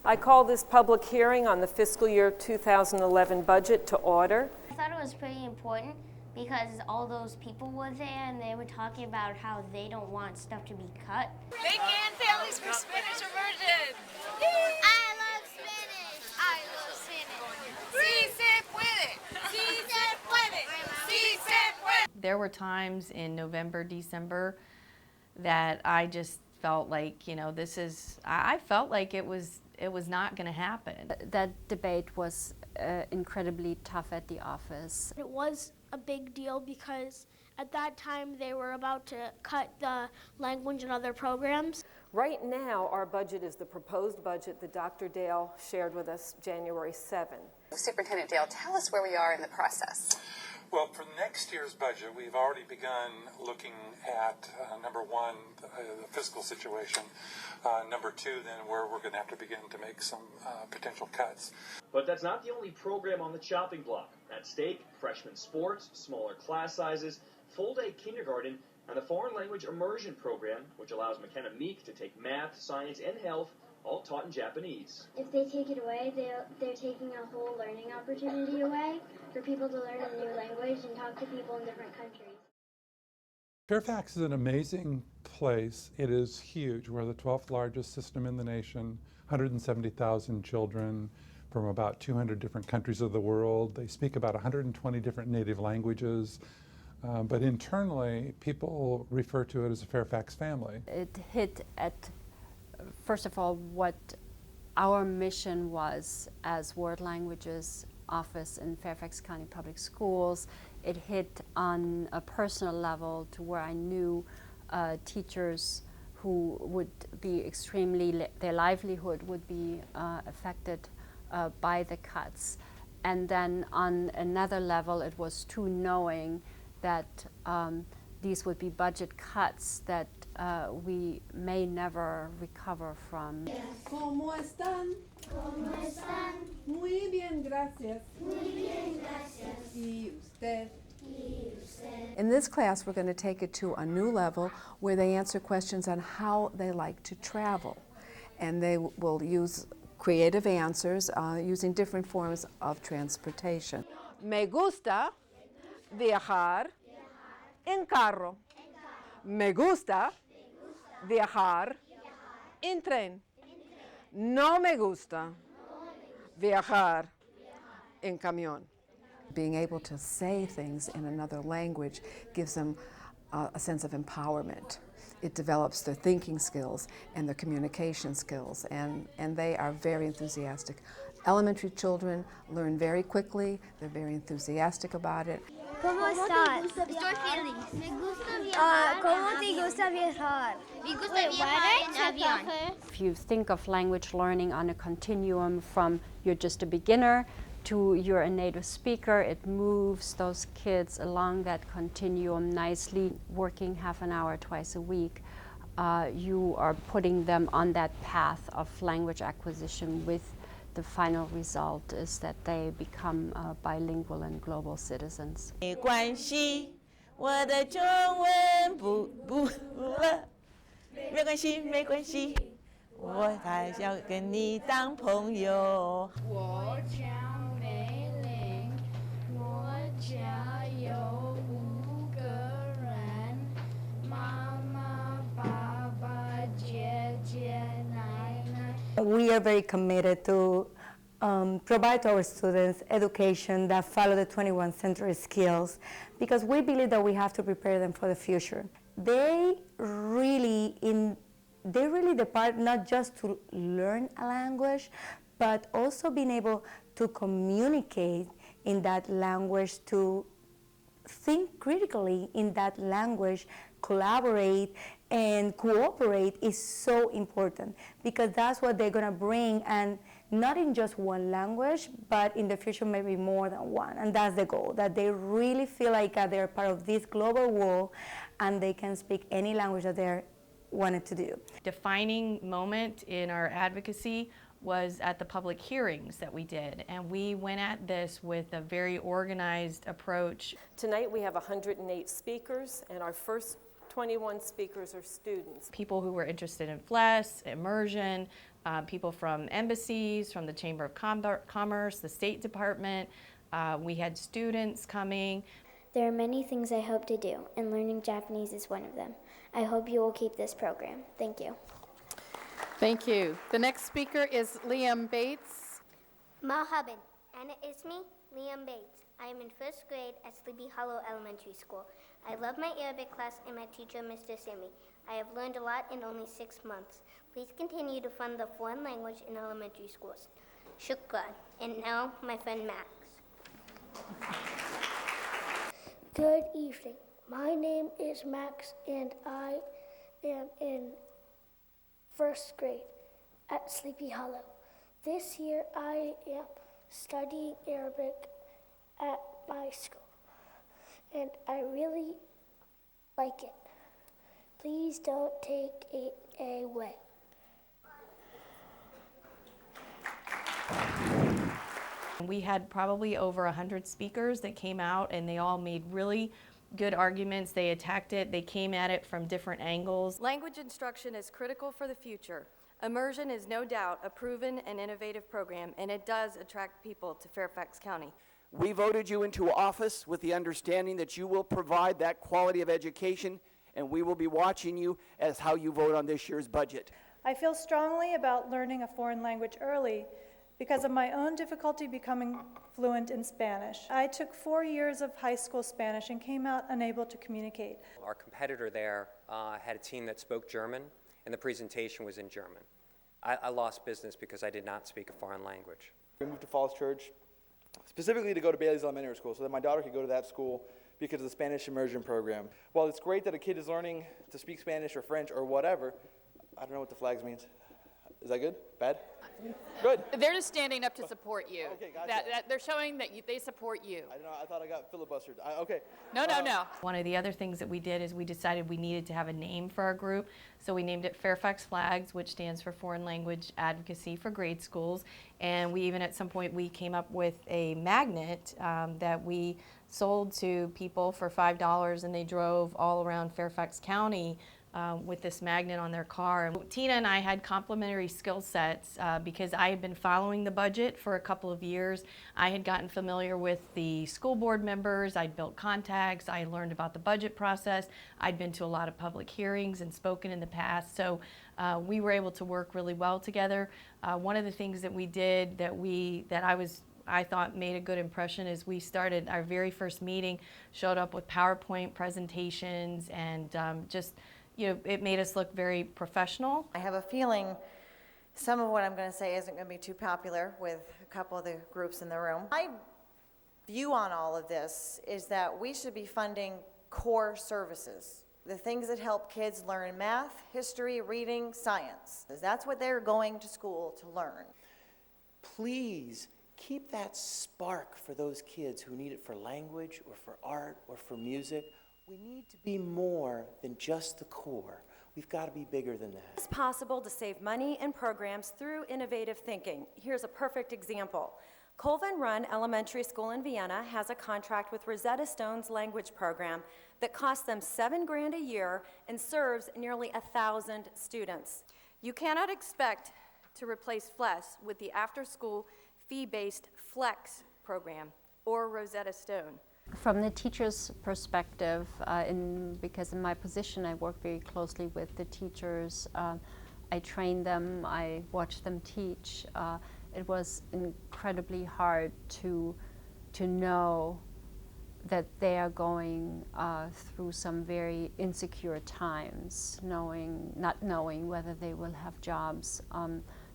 I call this public hearing on the fiscal year 2011 budget to order. I thought it was pretty important because all those people were there and they were talking about how they don't want stuff to be cut. Big Ann Families for Spinach Immersion! I love spinach! I love spinach! Sí se puede! Sí se puede! Sí se puede! There were times in November, December that I just felt like, I felt like it was not going to happen. That debate was incredibly tough at the office. It was a big deal because at that time they were about to cut the language and other programs. Right now, our budget is the proposed budget that Dr. Dale shared with us January 7. Superintendent Dale, tell us where we are in the process. Well, for next year's budget, we've already begun looking at, number one, the fiscal situation. Number two, then, where we're going to have to begin to make some potential cuts. But that's not the only program on the chopping block. At stake, freshman sports, smaller class sizes, full-day kindergarten, and the foreign language immersion program, which allows McKenna Meek to take math, science, and health, all taught in Japanese. If they take it away, they're taking a whole learning opportunity away for people to learn a new language and talk to people in different countries. Fairfax is an amazing place. It is huge. We're the 12th largest system in the nation, 170,000 children from about 200 different countries of the world. They speak about 120 different native languages. But internally, people refer to it as a Fairfax family. It hit at, first of all, what our mission was as World Languages Office in Fairfax County Public Schools. It hit on a personal level to where I knew teachers who would be their livelihood would be affected by the cuts. And then on another level, it was too knowing that these would be budget cuts that we may never recover from. ¿Cómo están? ¿Cómo están? Muy bien, gracias. Muy bien, gracias. ¿Y usted? ¿Y usted? In this class, we're going to take it to a new level where they answer questions on how they like to travel. And they will use creative answers using different forms of transportation. Me gusta viajar en carro. Me gusta viajar en tren. No me gusta viajar en camión. Being able to say things in another language gives them a sense of empowerment. It develops their thinking skills and their communication skills, and they are very enthusiastic. Elementary children learn very quickly. They're very enthusiastic about it. ¿Cómo estás? Me gusta viajar. ¿Cómo te gusta viajar? Me gusta viajar en avión. If you think of language learning on a continuum from you're just a beginner to you're a native speaker, it moves those kids along that continuum nicely, working half an hour twice a week. You are putting them on that path of language acquisition with the final result is that they become bilingual and global citizens. 没关系，我的中文不了，没关系，没关系，我还想跟你当朋友。我叫美玲，我家有5个人，妈妈、爸爸、姐姐、奶奶。 We are very committed to provide to our students education that follow the 21st century skills because we believe that we have to prepare them for the future. They really depart not just to learn a language, but also being able to communicate in that language, to think critically in that language, collaborate and cooperate is so important because that's what they're going to bring, and not in just one language, but in the future maybe more than one. And that's the goal, that they really feel like they're part of this global world and they can speak any language that they're wanted to do. Defining moment in our advocacy was at the public hearings that we did, and we went at this with a very organized approach. Tonight we have 108 speakers, and our first 21 speakers are students. People who were interested in FLES, immersion, people from embassies, from the Chamber of Commerce, the State Department. We had students coming. There are many things I hope to do, and learning Japanese is one of them. I hope you will keep this program. Thank you. Thank you. The next speaker is Liam Bates. Marhaban, Ana ismi Liam Bates. I am in first grade at Sleepy Hollow Elementary School. I love my Arabic class and my teacher, Mr. Simi. I have learned a lot in only 6 months. Please continue to fund the foreign language in elementary schools. Shukran. And now, my friend Max. Good evening. My name is Max, and I am in first grade at Sleepy Hollow. This year, I am studying Arabic at my school, and I really like it. Please don't take it away. We had probably over 100 speakers that came out, and they all made really good arguments. They attacked it. They came at it from different angles. Language instruction is critical for the future. Immersion is no doubt a proven and innovative program, and it does attract people to Fairfax County. We voted you into office with the understanding that you will provide that quality of education, and we will be watching you as how you vote on this year's budget. I feel strongly about learning a foreign language early because of my own difficulty becoming fluent in Spanish. I took 4 years of high school Spanish and came out unable to communicate. Our competitor there had a team that spoke German, and the presentation was in German. I lost business because I did not speak a foreign language. We moved to Falls Church specifically to go to Bailey's Elementary School so that my daughter could go to that school because of the Spanish immersion program. While it's great that a kid is learning to speak Spanish or French or whatever, I don't know what the flags means. Is that good? Bad? Good. They're just standing up to support you. Okay, gotcha. They're showing that they support you. I don't know. I thought I got filibustered. Okay. No. One of the other things that we did is we decided we needed to have a name for our group. So we named it Fairfax Flags, which stands for Foreign Language Advocacy for Grade Schools. And we even at some point we came up with a magnet that we sold to people for $5, and they drove all around Fairfax County with this magnet on their car. And Tina and I had complementary skill sets because I had been following the budget for a couple of years. I had gotten familiar with the school board members. I'd built contacts. I learned about the budget process. I'd been to a lot of public hearings and spoken in the past. So we were able to work really well together. One of the things that we did that I thought made a good impression is we started our very first meeting, showed up with PowerPoint presentations, and it made us look very professional. I have a feeling some of what I'm going to say isn't going to be too popular with a couple of the groups in the room. My view on all of this is that we should be funding core services, the things that help kids learn math, history, reading, science. That's what they're going to school to learn. Please keep that spark for those kids who need it for language or for art or for music. We need to be more than just the core. We've got to be bigger than that. It's possible to save money and programs through innovative thinking. Here's a perfect example. Colvin Run Elementary School in Vienna has a contract with Rosetta Stone's language program that costs them $7,000 a year and serves nearly 1,000 students. You cannot expect to replace FLES with the after-school fee-based FLEX program or Rosetta Stone. From the teacher's perspective, because in my position I work very closely with the teachers, I train them, I watch them teach. It was incredibly hard to know that they are going through some very insecure times, not knowing whether they will have jobs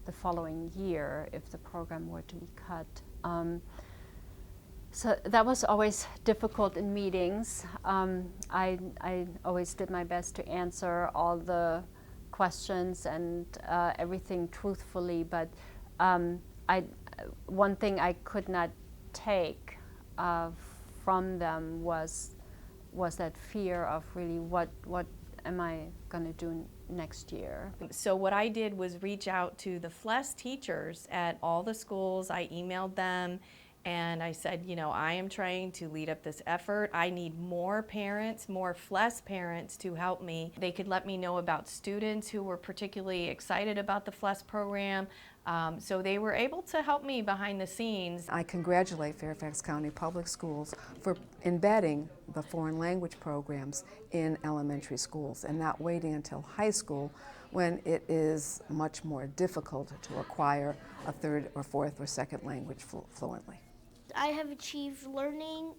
the following year if the program were to be cut. So that was always difficult in meetings. I always did my best to answer all the questions and everything truthfully, but one thing I could not take from them was that fear of really what am I going to do next year. So what I did was reach out to the FLES teachers at all the schools. I emailed them And I said, you know, I am trying to lead up this effort. I need more parents, more FLES parents to help me. They could let me know about students who were particularly excited about the FLES program. So they were able to help me behind the scenes. I congratulate Fairfax County Public Schools for embedding the foreign language programs in elementary schools and not waiting until high school when it is much more difficult to acquire a third or fourth or second language fluently. I have achieved learning,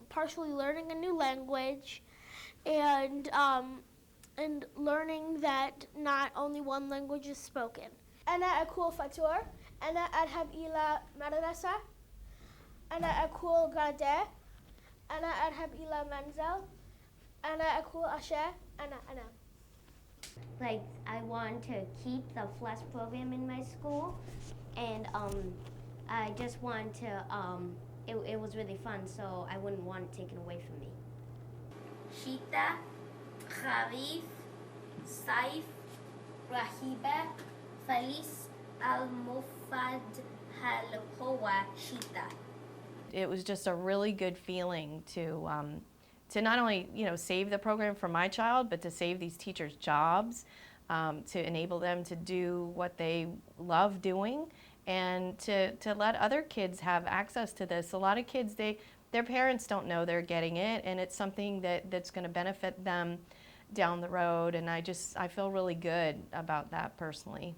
partially learning a new language, and learning that not only one language is spoken. أنا أقول فاتور، أنا أذهب إلى مدرسة، أنا أقول غداء، أنا أذهب إلى منزل، أنا أقول عشاء، أنا أنام. Like, I want to keep the FLES program in my school, and I just want to, it was really fun, so I wouldn't want it taken away from me. شتاء، خريف، صيف، رحيبة، فليس المفرد هل هو شتاء. It was just a really good feeling to not only, you know, save the program for my child, but to save these teachers' jobs, to enable them to do what they love doing, and to let other kids have access to this. A lot of kids, their parents don't know they're getting it, and it's something that's going to benefit them down the road, and I feel really good about that personally.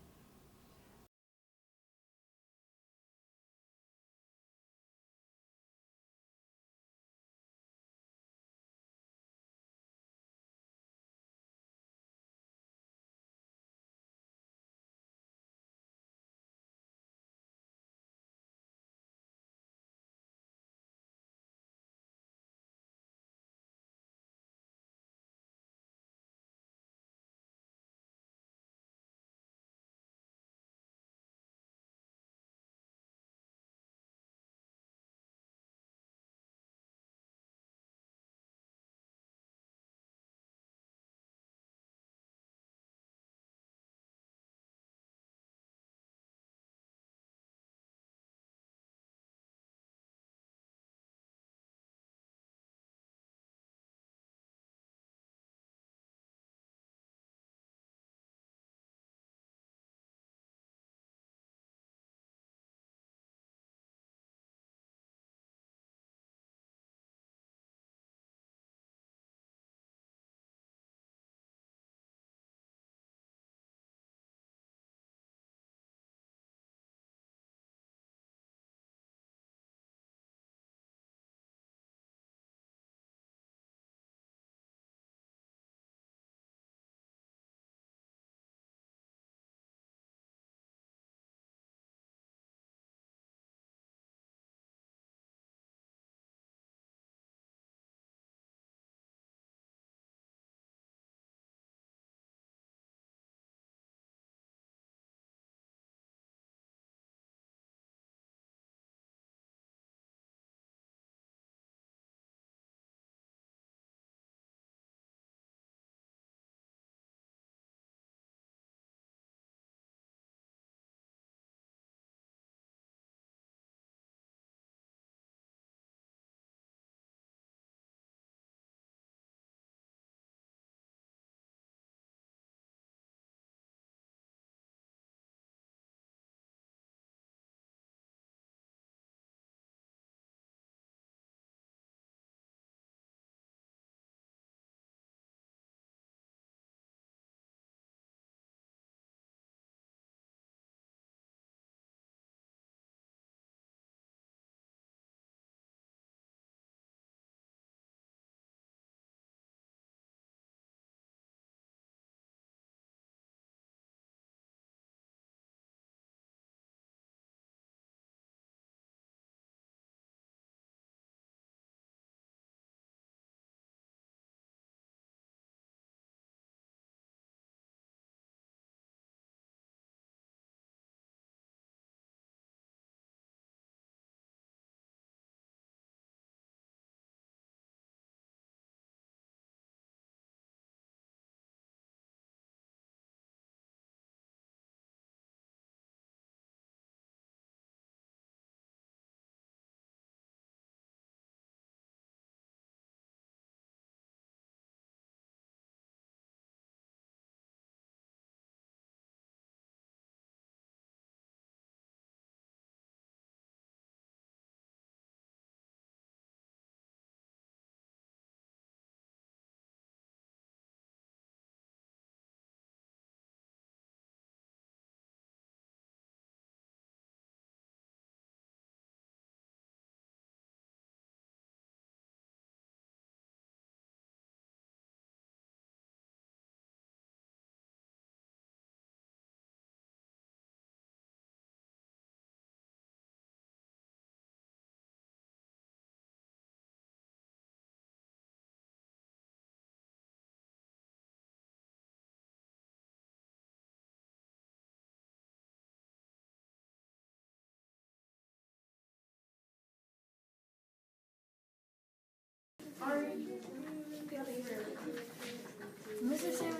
Mr. Sammy